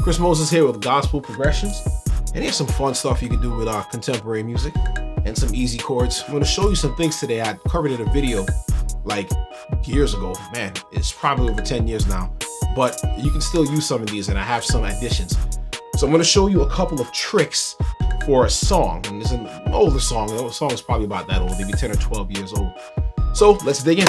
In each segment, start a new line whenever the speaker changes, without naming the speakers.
Chris Moses here with Gospel Progressions, and here's some fun stuff you can do with contemporary music and some easy chords. I'm going to show you some things today. I covered in a video like years ago. Man, it's probably over 10 years now, but you can still use some of these, and I have some additions. So I'm going to show you a couple of tricks for a song, and it's an older song. The song is probably about that old, maybe 10 or 12 years old. So let's dig in.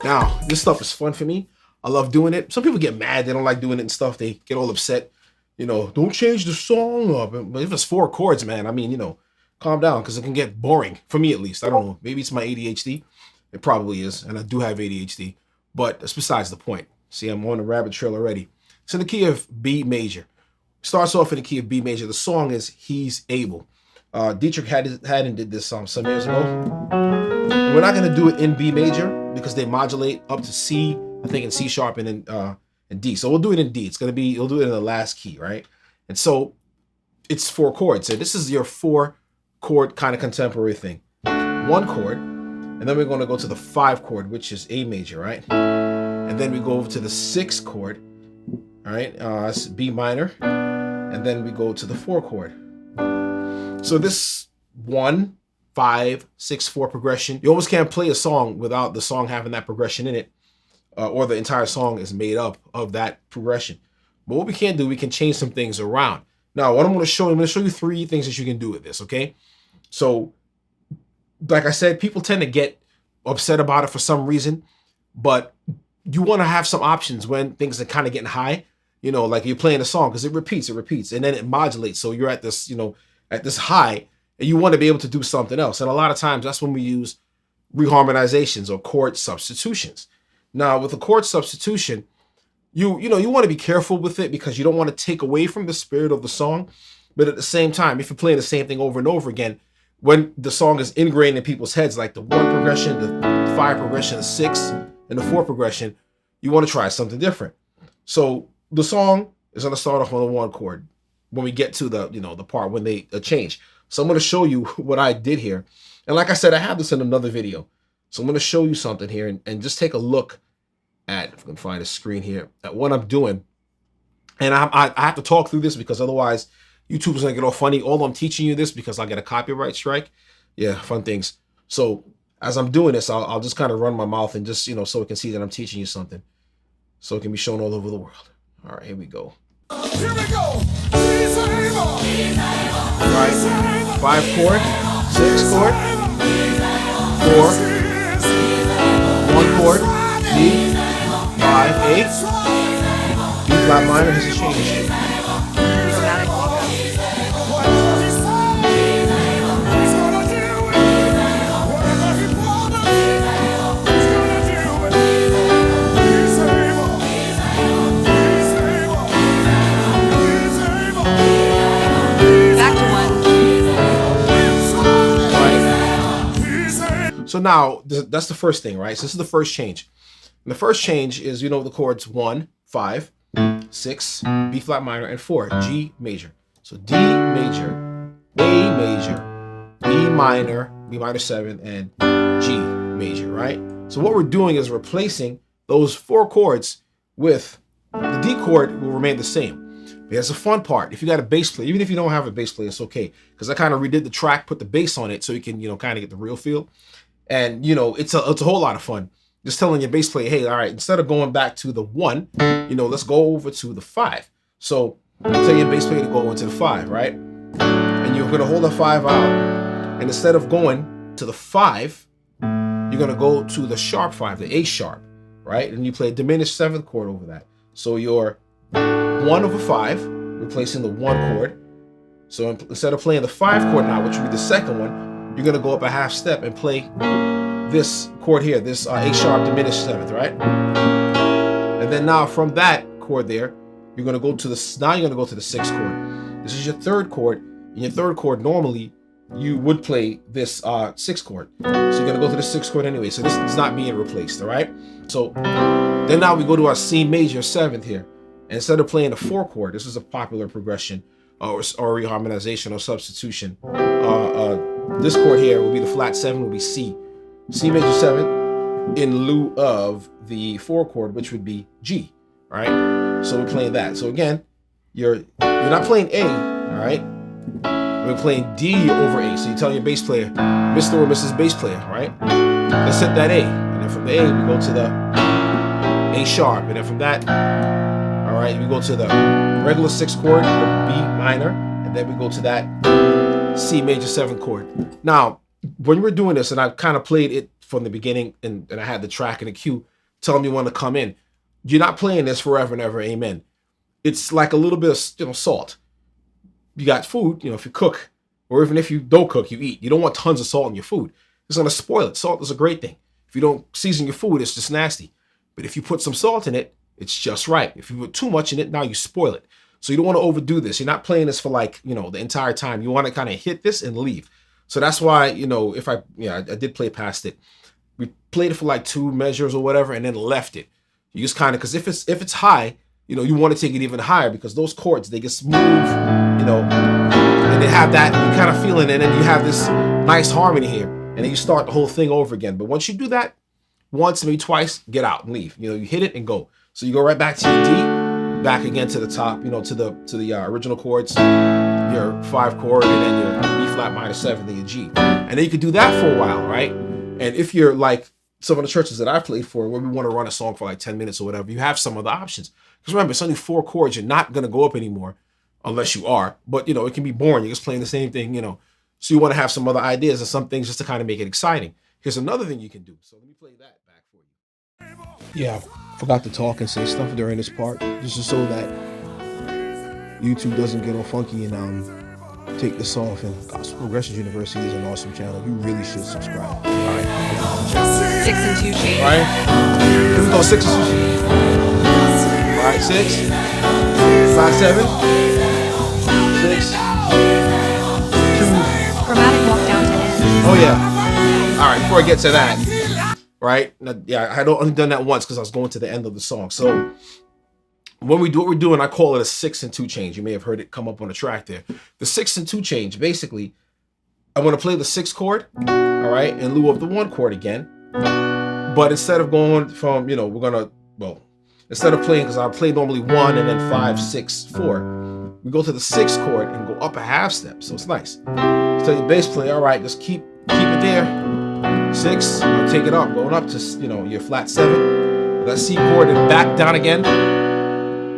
Now, this stuff is fun for me. I love doing it. Some people get mad. They don't like doing it and stuff. They get all upset. You know, don't change the song up. But if it's 4 chords, man, I mean, you know, calm down, because it can get boring. For me, at least. I don't know. Maybe it's my ADHD. It probably is. And I do have ADHD. But that's besides the point. See, I'm on the rabbit trail already. It's in the key of B major. Starts off in the key of B major. The song is He's Able. Dietrich Haddon did this some years ago. We're not going to do it in B major because they modulate up to C, I think in C sharp and in D. So we'll do it in D. We'll do it in the last key, right? And so it's 4 chords. So this is your 4 chord kind of contemporary thing. 1 chord, and then we're going to go to the 5 chord, which is A major, right? And then we go over to the 6 chord, all right? It's B minor, and then we go to the 4 chord. So this 1, 5, 6, 4 progression, you almost can't play a song without the song having that progression in it, or the entire song is made up of that progression. But what we can do, we can change some things around. Now, what I'm going to show you 3 things that you can do with this, okay? So, like I said, people tend to get upset about it for some reason, but you want to have some options when things are kind of getting high, you know, like you're playing a song, because it repeats, and then it modulates. So you're at this, you know, at this high, and you want to be able to do something else. And a lot of times that's when we use reharmonizations or chord substitutions. Now, with a chord substitution, you want to be careful with it, because you don't want to take away from the spirit of the song. But at the same time, if you're playing the same thing over and over again, when the song is ingrained in people's heads, like the 1 progression, the 5 progression, the 6, and the 4 progression, you want to try something different. So the song is going to start off on the 1 chord when we get to the, you know, the part when they change. So I'm going to show you what I did here. And like I said, I have this in another video. So I'm going to show you something here, and just take a look at, if I can find a screen here, at what I'm doing. And I have to talk through this, because otherwise YouTube is going to get all funny. All I'm teaching you this because I get a copyright strike. Yeah, fun things. So as I'm doing this, I'll just kind of run my mouth, and just, you know, so it can see that I'm teaching you something, so it can be shown all over the world. All right, here we go.
Here we go. He's able.
All right, 5 chord, 6 chord, 4, 1 chord, D, 5, 8, B flat minor, this is change. So now, that's the first thing, right? So this is the first change. And the first change is, you know, the chords 1, 5, 6, B flat minor, and 4, G major. So D major, A major, B minor 7, and G major, right? So what we're doing is replacing those 4 chords with the D chord will remain the same. Here's the fun part. If you got a bass player, even if you don't have a bass player, it's okay, because I kind of redid the track, put the bass on it, so you can, you know, kind of get the real feel. And, you know, it's a whole lot of fun. Just telling your bass player, hey, all right, instead of going back to the 1, you know, let's go over to the 5. So tell your bass player to go into the 5, right? And you're going to hold the 5 out. And instead of going to the 5, you're going to go to the sharp 5, the A sharp, right? And you play a diminished 7th chord over that. So you're 1 over 5, replacing the 1 chord. So instead of playing the 5 chord now, which would be the 2nd one, you're going to go up a half step and play this chord here, this A sharp diminished 7th, right? And then now from that chord there, you're going to go to the 6th chord. This is your 3rd chord. In your 3rd chord, normally you would play this 6th chord. So you're going to go to the 6th chord anyway. So this is not being replaced, all right? So then now we go to our C major 7th here. And instead of playing the 4 chord, this is a popular progression or reharmonization or substitution. This chord here will be the flat 7, will be C. C major 7 in lieu of the 4 chord, which would be G, right? So we're playing that. So again, you're not playing A, all right? We're playing D over A. So you tell your bass player, Mr. or Mrs. Bass Player, right? Let's hit that A. And then from the A, we go to the A sharp. And then from that, all right, we go to the regular 6 chord, the B minor. And then we go to that C major 7 chord. Now, when we're doing this, and I kind of played it from the beginning, and I had the track and the cue telling me when to come in, you're not playing this forever and ever, amen. It's like a little bit of salt. You got food, if you cook, or even if you don't cook, you eat. You don't want tons of salt in your food. It's going to spoil it. Salt is a great thing. If you don't season your food, it's just nasty. But if you put some salt in it, it's just right. If you put too much in it, now you spoil it. So you don't want to overdo this. You're not playing this for the entire time. You want to kind of hit this and leave. So that's why, if I did play past it. We played it for like 2 measures or whatever, and then left it. You just kind of, because if it's high, you want to take it even higher, because those chords, they get smooth, and they have that kind of feeling, and then you have this nice harmony here, and then you start the whole thing over again. But once you do that once, maybe twice, get out and leave. You hit it and go. So you go right back to your D, back again to the top, to the original chords, your 5 chord, and then your B flat minor 7, then your G, and then you could do that for a while, right? And if you're like some of the churches that I played for, where we want to run a song for like 10 minutes or whatever, you have some other options. Because remember, it's only 4 chords. You're not going to go up anymore unless you are. But, it can be boring. You're just playing the same thing, So you want to have some other ideas and some things just to kind of make it exciting. Here's another thing you can do. So let me play that back for you. Yeah, I forgot to talk and say stuff during this part. This is so that YouTube doesn't get all funky and take this off. And Gospel Progressions University is an awesome channel. You really should subscribe. All right.
6 and 2 change.
All right. Here we go. 6 and 2 change. All right. 6, 5, 7, 6, 2.
Chromatic walk down to end.
Oh yeah. All right. Before I get to that, right? Now, yeah, I had only done that once because I was going to the end of the song. So when we do what we're doing, I call it a 6 and 2 change. You may have heard it come up on the track there. The 6 and 2 change, basically, I'm going to play the 6 chord, all right, in lieu of the 1 chord again. But instead of going from, instead of playing, because I play normally 1 and then 5, 6, 4, we go to the 6 chord and go up a half step. So it's nice. Tell your bass player, all right, just keep it there. 6, I'll take it up, going up to, your flat 7, that C chord, and back down again.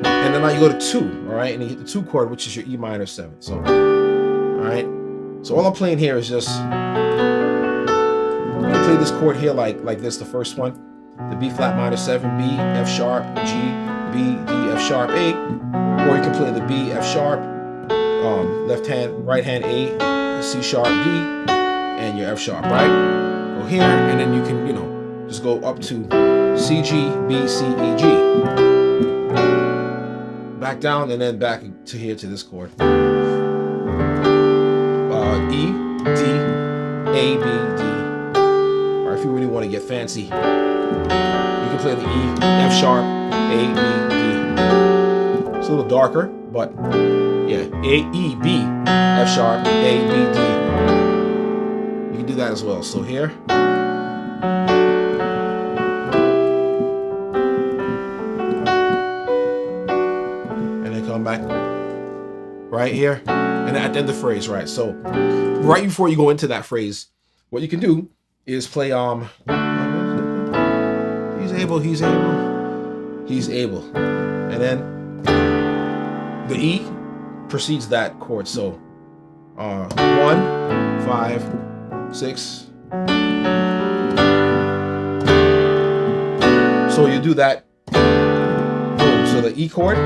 And then now you go to 2, all right? And you hit the 2 chord, which is your E minor 7. So, all right? So all I'm playing here is just, I'm gonna play this chord here like this, the first one. The B flat minor 7, B, F sharp, G, B, D, F sharp, A. Or you can play the B, F sharp, left hand, right hand A, C sharp, D, and your F sharp, right? Go here, and then you can, just go up to C, G, B, C, E, G. Back down, and then back to here to this chord. E, D, A, B, D. Or if you really want to get fancy, you can play the E, F sharp, A, B, D. It's a little darker, but yeah, A, E, B, F sharp, A, B, D. You can do that as well. So here. Back right here, and at the end of the phrase, right? So right before you go into that phrase, what you can do is play he's able, and then the E precedes that chord. So 1, 5, 6. So you do that. Boom. So the E chord.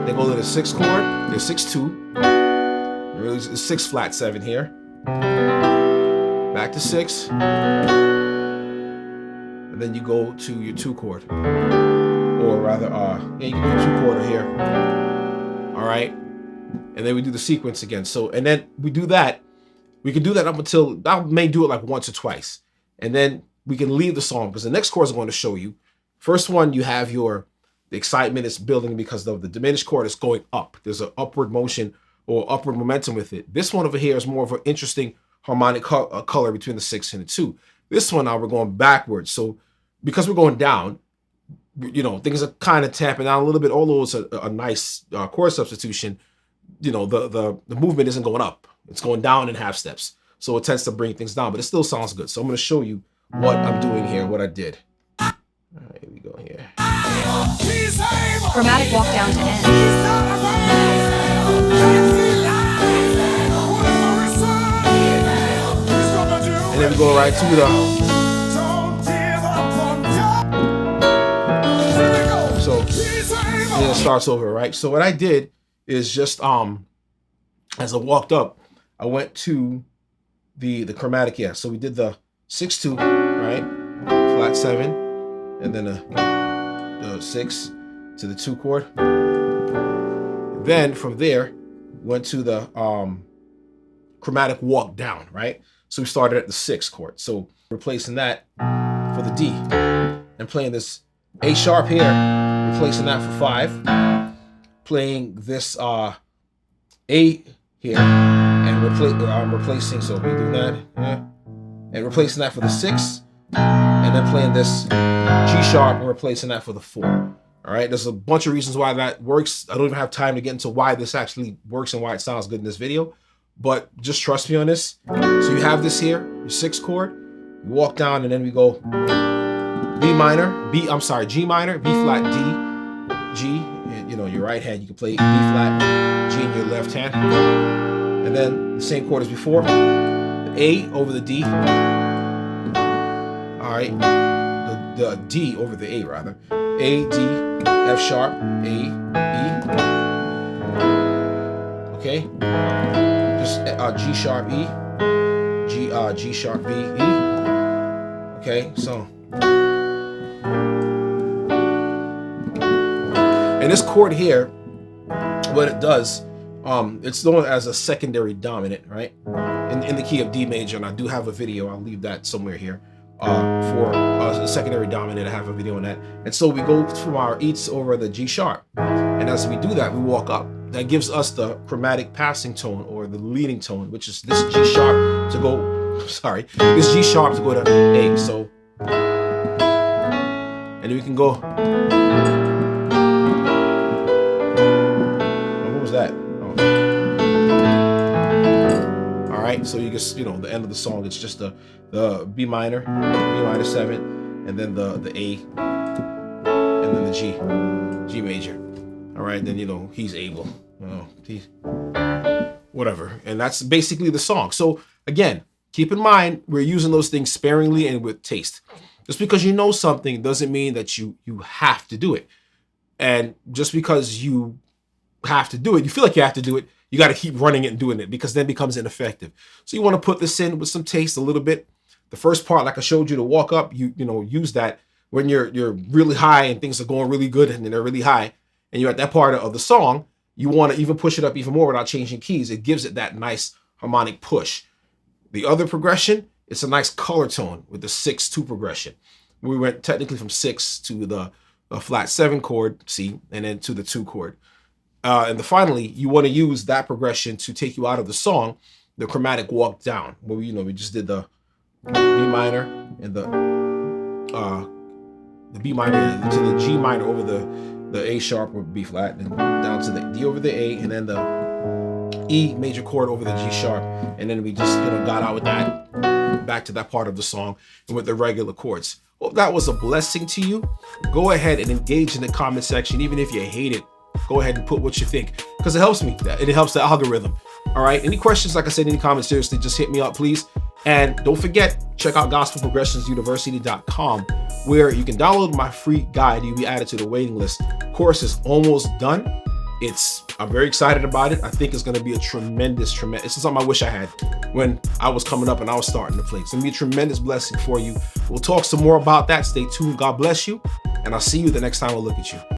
Then go to the 6 chord, the 6-2, really 6 flat 7 here, back to 6, and then you go to your 2 chord, or rather, you can do a 2 chord here, all right, and then we do the sequence again. So, and then we can do that up until, I may do it like once or twice, and then we can leave the song, because the next chord I'm going to show you. First one, you have your The excitement is building because of the diminished chord is going up. There's an upward motion or upward momentum with it. This one over here is more of an interesting harmonic color between the 6 and the 2. This one now we're going backwards. So because we're going down, you know, things are kind of tapping down a little bit, although it's a nice chord substitution. You know, the movement isn't going up. It's going down in half steps. So it tends to bring things down, but it still sounds good. So I'm going to show you what I'm doing here, what I did. All right, here we go here.
Chromatic walk down to end.
And then we go right to the... So then it starts over, right? So what I did is just, as I walked up, I went to the chromatic, yeah. So we did the 6-2, right? Flat 7, and then the 6 to the 2 chord. Then from there, went to the chromatic walk down, right? So we started at the 6 chord. So replacing that for the D and playing this A sharp here, replacing that for 5, playing this A here, and replacing, so we do that, yeah, and replacing that for the 6, and then playing this G sharp and replacing that for the 4. All right, there's a bunch of reasons why that works. I don't even have time to get into why this actually works and why it sounds good in this video, but just trust me on this. So you have this here, your 6 chord, you walk down, and then we go G minor, B flat, D, G, you know, your right hand, you can play B flat, G in your left hand. And then the same chord as before, the A over the D. All right, the D over the A rather. A, D, F sharp, A, E. Okay, just G sharp, E, G sharp, B, E. Okay, so. And this chord here, what it does, it's known as a secondary dominant, right? In the key of D major, and I do have a video, I'll leave that somewhere here, for a secondary dominant. I have a video on that. And so we go from our E's over the G sharp. And as we do that, we walk up. That gives us the chromatic passing tone or the leading tone, which is this G sharp to go, this G sharp to go to A. So, and then we can go, that. All right, so you just, you know, the end of the song, it's just the B minor 7, and then the A, and then the G major. All right, then, you know, he's able, you know, whatever, and that's basically the song. So again, keep in mind, we're using those things sparingly and with taste. Just because you know something doesn't mean that you have to do it, and just because you have to do it, you feel like you have to do it, you got to keep running it and doing it, because then it becomes ineffective. So you want to put this in with some taste a little bit. The first part, like I showed you, to walk up, you know, use that when you're really high and things are going really good and they're really high, and you're at that part of the song, you want to even push it up even more without changing keys. It gives it that nice harmonic push. The other progression, it's a nice color tone with the 6-2 progression. We went technically from 6 to the flat 7 chord, C, and then to the 2 chord. And then finally, you want to use that progression to take you out of the song, the chromatic walk down, where we, you know, we just did the B minor and the B minor to the G minor over the A sharp or B flat, and down to the D over the A, and then the E major chord over the G sharp, and then we just, you know, got out with that, back to that part of the song, and with the regular chords. Hope that was a blessing to you. Go ahead and engage in the comment section, even if you hate it. Go ahead and put what you think, because it helps me and it helps the algorithm. All right, any questions, like I said, any comments, seriously, just hit me up, please. And don't forget, check out gospelprogressionsuniversity.com, where you can download my free guide. You'll be added to the waiting list. Course is almost done. I'm very excited about it. I think it's going to be a tremendous, it's something I wish I had when I was coming up and I was starting to play. It's going to be a tremendous blessing for you. We'll talk some more about that. Stay tuned. God bless you. And I'll see you the next time I look at you.